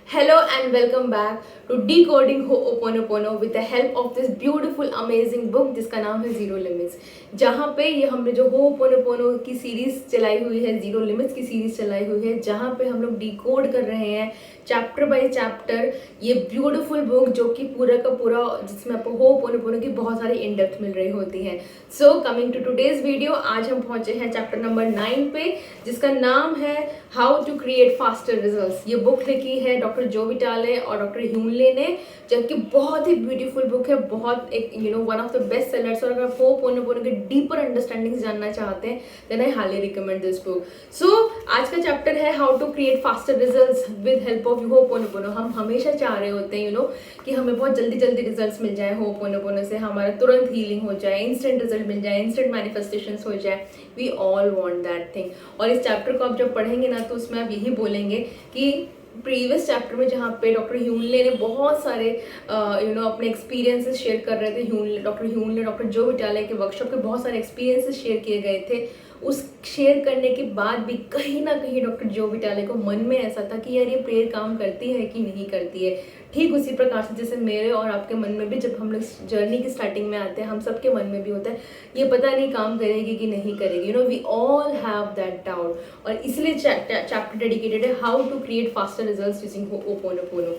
Hello and welcome back to Decoding Ho'oponopono with the help of this beautiful amazing book जिसका नाम है zero limits. जहाँ पे ये हमने जो हो'oponopono की सीरीज चलाई हुई है, जीरो लिमिट्स की सीरीज चलाई हुई है, जहाँ पे हम लोग डिकोड कर रहे हैं चैप्टर बाय चैप्टर ये ब्यूटीफुल बुक जो कि पूरा का पूरा जिसमें आपको हो'oponopono की बहुत सारी इन डेप्थ मिल रही होती है। So coming to today's video, आज हम पहुंचे हैं चैप्टर नंबर 9 पे जिसका नाम है how to create faster results. ये बुक लिखी है डॉक्टर जो विटाले और डॉक्टर ह्यूनले ने, जबकि बहुत ही ब्यूटीफुल बुक है, बहुत एक one of the best sellers. और अगर आप हो'oponopono के डीपर अंडरस्टैंडिंग जानना चाहते हैं then I highly recommend this book. So आज का चैप्टर है how to create faster results with help of ho'oponopono. हम हमेशा चाह रहे होते हैं कि हमें बहुत जल्दी जल्दी रिजल्ट्स मिल जाए हो'oponopono से, हमारा तुरंत हीलिंग हो जाए, इंस्टेंट रिजल्ट मिल जाए, इंस्टेंट मैनिफेस्टेशंस हो जाए। We all want that thing. और इस चैप्टर को आप जब पढ़ेंगे ना तो उसमें आप यही बोलेंगे कि प्रीवियस चैप्टर में जहाँ पे डॉक्टर ह्यूनले ने बहुत सारे अपने एक्सपीरियंसेस शेयर कर रहे थे, डॉक्टर ह्यूनले डॉक्टर जो विटाले के वर्कशॉप के बहुत सारे एक्सपीरियंसेस शेयर किए गए थे। उस शेयर करने के बाद भी कहीं ना कहीं डॉक्टर जो विटाले को मन में ऐसा था कि यार ये प्रेयर काम करती है कि नहीं करती है। ठीक उसी प्रकार से जैसे मेरे और आपके मन में भी जब हम लोग जर्नी की स्टार्टिंग में आते हैं, हम सबके मन में भी होता है ये पता नहीं काम करेगी कि नहीं करेगी। We all have that doubt. और इसलिए चैप्टर डेडिकेटेड है how to create faster results using ho'oponopono.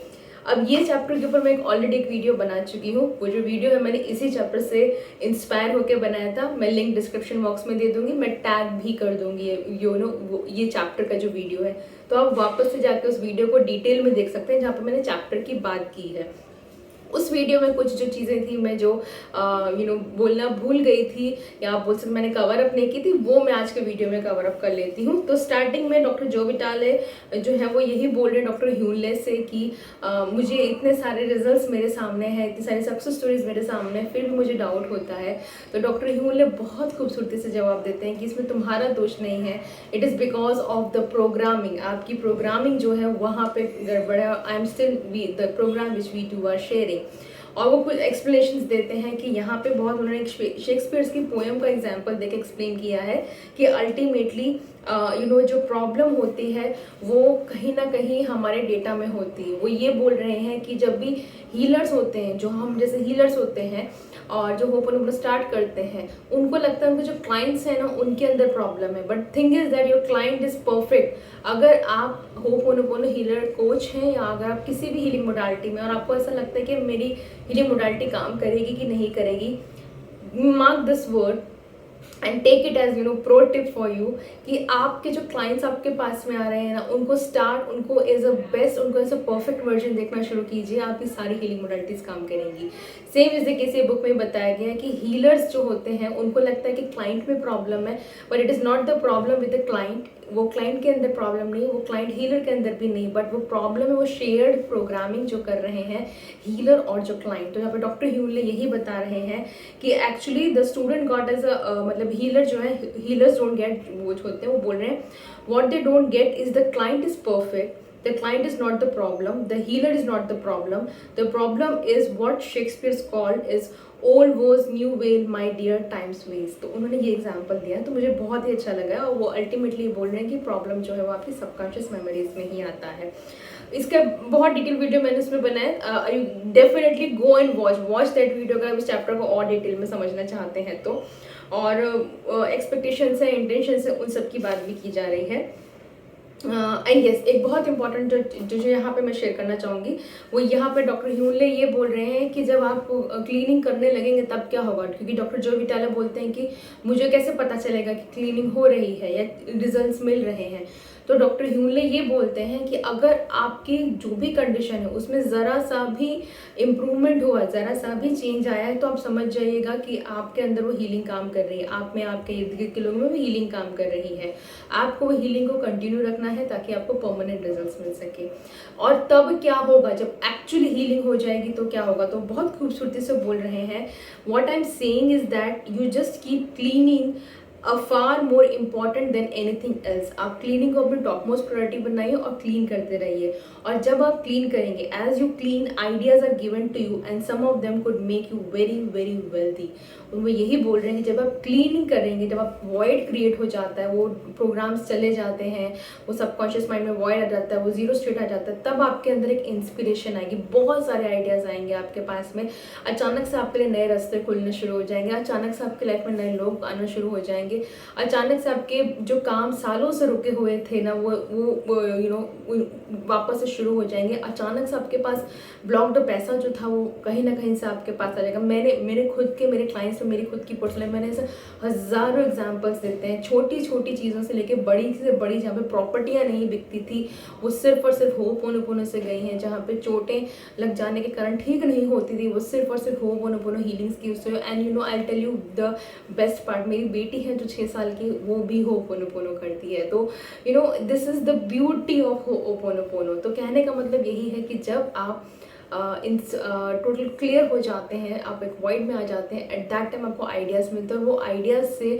अब ये चैप्टर के ऊपर मैं ऑलरेडी एक वीडियो बना चुकी हूँ। वो जो वीडियो है मैंने इसी चैप्टर से इंस्पायर होकर बनाया था। मैं लिंक डिस्क्रिप्शन बॉक्स में दे दूंगी, मैं टैग भी कर दूंगी ये चैप्टर का जो वीडियो है, तो आप वापस से जाकर उस वीडियो को डिटेल में देख सकते हैं जहाँ पे मैंने चैप्टर की बात की है। उस वीडियो में कुछ जो चीज़ें थी मैं जो बोलना भूल गई थी या आप बोल सकते मैंने कवर अप नहीं की थी, वो मैं आज के वीडियो में कवर अप कर लेती हूँ। तो स्टार्टिंग में डॉक्टर जो विटाले जो है वो यही बोल रहे हैं डॉक्टर ह्यूनले से कि मुझे इतने सारे रिजल्ट्स मेरे सामने हैं, इतनी सारी सक्सेस स्टोरीज मेरे सामने हैं, फिर भी मुझे डाउट होता है। तो डॉक्टर ह्यूनले बहुत खूबसूरती से जवाब देते हैं कि इसमें तुम्हारा दोष नहीं है, it is because of the programming. आपकी प्रोग्रामिंग जो है वहाँ पे गड़बड़ है। I am still the program which we two are sharing. और वो कुछ एक्सप्लेनेशंस देते हैं कि यहाँ पे बहुत उन्होंने शेक्सपियर्स की पोएम का एग्जांपल देके एक्सप्लेन किया है कि अल्टीमेटली जो प्रॉब्लम होती है वो कहीं ना कहीं हमारे डेटा में होती है। वो ये बोल रहे हैं कि जब भी हीलर्स होते हैं, जो हम जैसे हीलर्स होते हैं और जो हो'oponopono स्टार्ट करते हैं, उनको लगता है उनके जो क्लाइंट्स हैं ना उनके अंदर प्रॉब्लम है। But thing is that your client is perfect. अगर आप हो'oponopono हीलर कोच हैं या अगर आप किसी भी हीलिंग मोडालिटी में और आपको ऐसा लगता है कि मेरी हीलिंग मोडालिटी काम करेगी कि नहीं करेगी, mark this word and take it as pro tip for you कि आपके जो क्लाइंट्स आपके पास में आ रहे हैं ना उनको एज अ बेस्ट, उनको एज अ परफेक्ट वर्जन देखना शुरू कीजिए, आपकी सारी हीलिंग मोडालिटीज काम करेंगी। सेम इस किसी बुक में बताया गया है कि हीलर्स जो होते हैं उनको लगता है कि क्लाइंट में प्रॉब्लम है, but it is not the problem with the client. वो क्लाइंट के अंदर प्रॉब्लम नहीं, वो क्लाइंट हीलर के अंदर भी नहीं, बट वो प्रॉब्लम है वो शेयर्ड प्रोग्रामिंग जो कर रहे हैं हीलर और जो क्लाइंट। तो यहाँ पे डॉक्टर ह्यूनले यही बता रहे हैं कि actually the student got as मतलब हीलर जो है, हीलर्स डोंट गेट, वो जो होते हैं वो बोल रहे हैं what they don't get is the client is perfect, the client is not the problem, the healer is not the problem is what Shakespeare's called is old woes new wail my dear times ways। तो उन्होंने ये example दिया तो मुझे बहुत ही अच्छा लगा। और वो अल्टीमेटली बोल रहे हैं कि प्रॉब्लम जो है वो आपकी सबकॉन्शियस मेमोरीज में ही आता है। इसका बहुत डिटेल वीडियो मैंने उसमें बनाया, you definitely go and watch that video का उस चैप्टर को और डिटेल में समझना चाहते हैं तो। और एक्सपेक्टेशंस है, इंटेंशंस है, उन सब की बात भी की जा रही है। एंड यस, एक बहुत इंपॉर्टेंट जो यहाँ पे मैं शेयर करना चाहूँगी वो यहाँ पे डॉक्टर ह्यूनले ये बोल रहे हैं कि जब आप क्लीनिंग करने लगेंगे तब क्या होगा, क्योंकि डॉक्टर जो विटाले बोलते हैं कि मुझे कैसे पता चलेगा कि क्लीनिंग हो रही है या रिजल्ट्स मिल रहे हैं। तो डॉक्टर ह्यूनले ये बोलते हैं कि अगर आपकी जो भी कंडीशन है उसमें ज़रा सा भी इम्प्रूवमेंट हुआ, ज़रा सा भी चेंज आया है, तो आप समझ जाइएगा कि आपके अंदर वो हीलिंग काम कर रही है, आप में, आपके इर्द गिर्द के लोगों में भी हीलिंग काम कर रही है। आपको वो हीलिंग को कंटिन्यू रखना है ताकि आपको परमानेंट रिजल्ट्स मिल सके। और तब क्या होगा जब एक्चुअली हीलिंग हो जाएगी तो क्या होगा, तो बहुत खूबसूरती से बोल रहे हैं what I am saying is that you just keep cleaning far more important than anything else. आप क्लीनिंग को अपनी टॉप मोस्ट प्रायोरिटी बनाइए और क्लीन करते रहिए। और जब आप क्लीन करेंगे, as you clean ideas are given to you and some of them could make you very very wealthy. उनमें यही बोल रहे हैं कि जब आप क्लीनिंग करेंगे, जब आप वॉइड क्रिएट हो जाता है, वो प्रोग्राम्स चले जाते हैं, वो सबकॉन्शियस माइंड में वॉइड आ जाता है, वो जीरो स्टेट आ जाता है, तब आपके अंदर एक इंस्पिरेशन आएगी, बहुत सारे आइडियाज आएंगे आपके पास में। अचानक से आपके लिए नए रास्ते खुलने शुरू हो जाएंगे, अचानक से आपकी लाइफ में नए लोग आना शुरू हो जाएंगे, अचानक से आपके जो काम सालों से रुके हुए थे ना वो वापस से शुरू हो जाएंगे। अचानक से आपके पास ब्लॉक्ड पैसा जो था वो कहीं ना कहीं से आपके पास आ जाएगा। मेरे खुद के मेरे क्लाइंट्स में, मेरी खुद की पर्सनल, मैंने ऐसे हज़ारों एग्जांपल्स देते हैं, छोटी छोटी चीज़ों से लेके बड़ी से बड़ी, जहाँ पे प्रॉपर्टियाँ नहीं बिकती थी वो सिर्फ और सिर्फ होपोनोपोनो से गई हैं, जहाँ पे चोटें लग जाने के कारण ठीक नहीं होती थी वो सिर्फ और सिर्फ होपोनोपोनो हीलिंग्स की उससे। And I tell you the best part, मेरी बेटी है जो 6 साल की, वो भी होपोनोपोनो करती है। तो this is the beauty of ho'oponopono. तो कहने का मतलब यही है कि जब आप टोटल क्लियर हो जाते हैं, आप एक वॉइड में आ जाते हैं, एट दैट टाइम आपको आइडियाज़ मिलते हैं और वो आइडियाज़ से,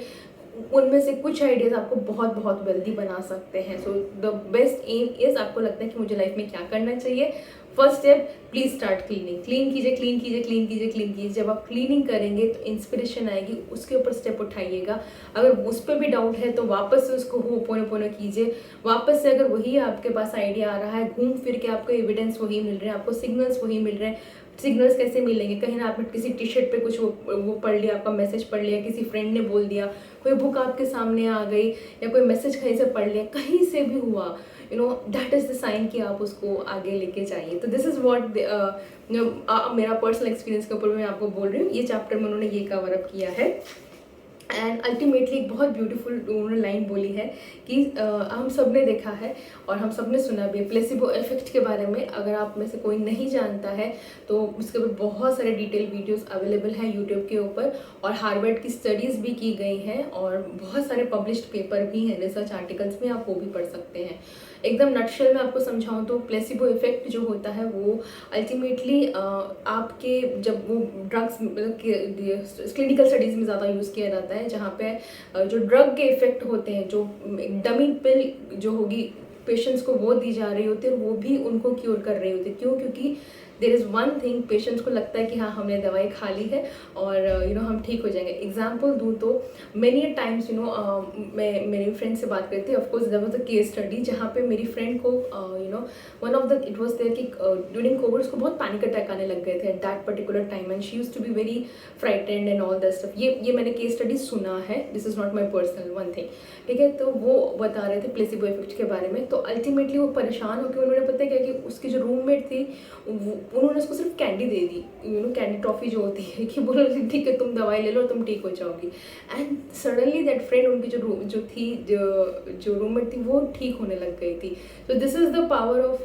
उनमें से कुछ आइडियाज़ आपको बहुत बहुत वेल्दी बना सकते हैं। So the best aim is, आपको लगता है कि मुझे लाइफ में क्या करना चाहिए, first step please start cleaning. Clean कीजिए, क्लीन कीजिए, क्लीन कीजिए, क्लीन कीजिए। जब आप क्लीनिंग करेंगे तो इंस्पिरेशन आएगी, उसके ऊपर स्टेप उठाइएगा। अगर उस पर भी डाउट है तो वापस से उसको होपोनोपोनो कीजिए। वापस से अगर वही आपके पास आइडिया आ रहा है, घूम फिर के आपको एविडेंस वही मिल रहे हैं, आपको सिग्नल्स वही मिल रहे हैं। सिग्नल्स कैसे मिलेंगे? कहीं ना आपने किसी टी शर्ट पे कुछ वो पढ़ लिया, आपका मैसेज पढ़ लिया, किसी फ्रेंड ने बोल दिया, कोई बुक आपके सामने आ गई, या कोई मैसेज कहीं से पढ़ लिया, कहीं से भी हुआ, दैट इज़ द साइन कि आप उसको आगे लेके जाइए। तो दिस इज़ वॉट मेरा पर्सनल एक्सपीरियंस के ऊपर मैं आपको बोल रही हूँ। ये चैप्टर में उन्होंने ये कवर अप किया है। एंड अल्टीमेटली एक बहुत ब्यूटीफुल उन्होंने लाइन बोली है कि हम सब ने देखा है और हम सब ने सुना भी, प्लेसिबो इफेक्ट के बारे में। अगर आप में से कोई नहीं जानता है तो उसके ऊपर बहुत सारे डिटेल वीडियोस अवेलेबल हैं यूट्यूब के ऊपर, और हार्वर्ड की स्टडीज़ भी की गई हैं और बहुत सारे पब्लिश्ड पेपर भी हैं, रिसर्च आर्टिकल्स में, आप वो भी पढ़ सकते हैं। एकदम नटशेल में आपको समझाऊँ तो प्लेसिबो इफेक्ट जो होता है वो अल्टीमेटली आपके, जब वो ड्रग्स क्लिनिकल स्टडीज़ में ज़्यादा यूज़ किया जाता है, जहाँ पे जो ड्रग के इफेक्ट होते हैं, जो डमी पिल जो होगी पेशेंट्स को वो दी जा रही होती है, और वो भी उनको क्योर कर रही होती है। क्यों? क्योंकि there is one thing, patients को लगता है कि हाँ हमने दवाई खा ली है और हम ठीक हो जाएंगे। एग्जाम्पल दूँ तो मेनी टाइम्स मैं मेरी फ्रेंड से बात करती, of course there was a case study जहाँ पे मेरी फ्रेंड को one of the it was there कि ड्यूरिंग कोविड उसको बहुत पैनिक अटैक आने लग गए थे at that particular time, and she used to be very frightened and all that stuff. ये मैंने केस स्टडी सुना है, this is not my personal one thing, ठीक है। तो वो बता रहे थे प्लेसिबो इफेक्ट के बारे में। तो अल्टीमेटली वो परेशान होकर, उन्होंने पता है क्या कि उसकी जो रूममेट थी उन्होंने उसको सिर्फ कैंडी दे दी, कैंडी टॉफ़ी जो होती है, कि बोलो ठीक है तुम दवाई ले लो तुम ठीक हो जाओगी। एंड सडनली दैट फ्रेंड, उनकी जो रूममेट थी वो ठीक होने लग गई थी। तो this is the power of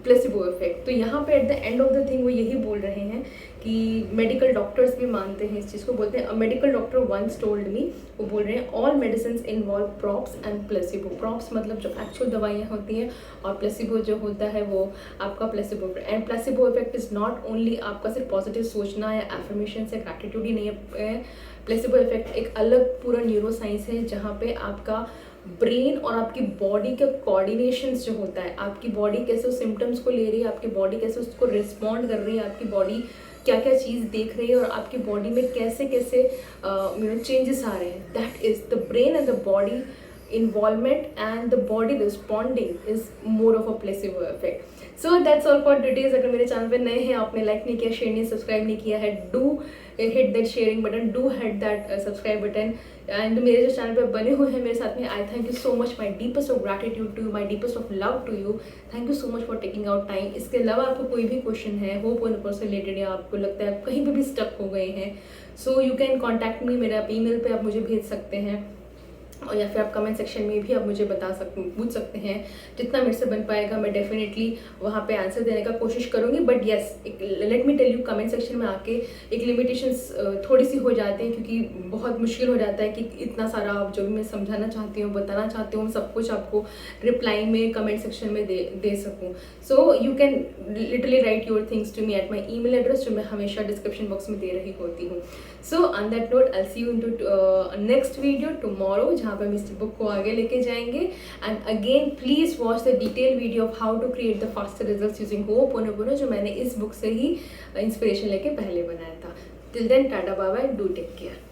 placebo effect. तो यहाँ पे at the end of the thing वो यही बोल रहे हैं कि मेडिकल डॉक्टर्स भी मानते हैं इस चीज़ को, बोलते हैं medical doctor once told me, वो बोल रहे हैं all medicine involve props and placebo. Props मतलब जो एक्चुअल दवाइयाँ होती हैं, और प्लेसिबो जो होता है वो आपका placebo. And placebo effect is not only आपका सिर्फ पॉजिटिव सोचना या एफर्मेशन से ग्रैटिट्यूड ही नहीं है। प्लेसिबो इफेक्ट एक अलग पूरा न्यूरो साइंस है, जहाँ पे आपका ब्रेन और आपकी बॉडी का कोऑर्डिनेशंस जो होता है, आपकी बॉडी कैसे उस सिम्टम्स को ले रही है, आपकी बॉडी कैसे उसको रिस्पॉन्ड कर रही है, आपकी बॉडी क्या क्या चीज़ देख रही है, और आपकी बॉडी में कैसे कैसे चेंजेस आ रहे हैं, that is the brain and the body involvement and the body responding is more of a placebo effect. So that's all for today's. अगर मेरे चैनल पे नए हैं, आपने लाइक नहीं किया, शेयर नहीं, सब्सक्राइब नहीं किया है, do hit that sharing button, do hit that subscribe button. And मेरे जो चैनल पे बने हुए हैं मेरे साथ में, I thank you so much, my deepest of gratitude to you, my deepest of love to you. Thank you so much for taking out time. इसके अलावा आपको कोई भी क्वेश्चन है होपोनोपोनो से रिलेटेड, या आपको लगता है आप कहीं पर भी स्टक हो गए हैं, सो यू कैन कॉन्टैक्ट मी। मेरे आप ईमेल पे आप मुझे भेज सकते हैं, और या फिर आप कमेंट सेक्शन में भी आप मुझे पूछ सकते हैं। जितना मेरे से बन पाएगा मैं डेफिनेटली वहाँ पे आंसर देने का कोशिश करूँगी। But yes, let me tell you, comment section में आके एक लिमिटेशंस थोड़ी सी हो जाती हैं, क्योंकि बहुत मुश्किल हो जाता है कि इतना सारा जो भी मैं समझाना चाहती हूँ, बताना चाहती हूँ, सब कुछ आपको रिप्लाई में कमेंट सेक्शन में दे सकूँ। So you can literally write your things to me at my email address, जो मैं हमेशा डिस्क्रिप्शन बॉक्स में दे रही होती हूँ। So on that note, I see you in to next video tomorrow, जहाँ पर हम इस बुक को आगे लेके जाएंगे। And again please watch the detail video of how to create the faster results using ho'oponopono, जो मैंने इस बुक से ही इंस्पिरेशन लेके पहले बनाया था। Till then, tata bye bye, do take care.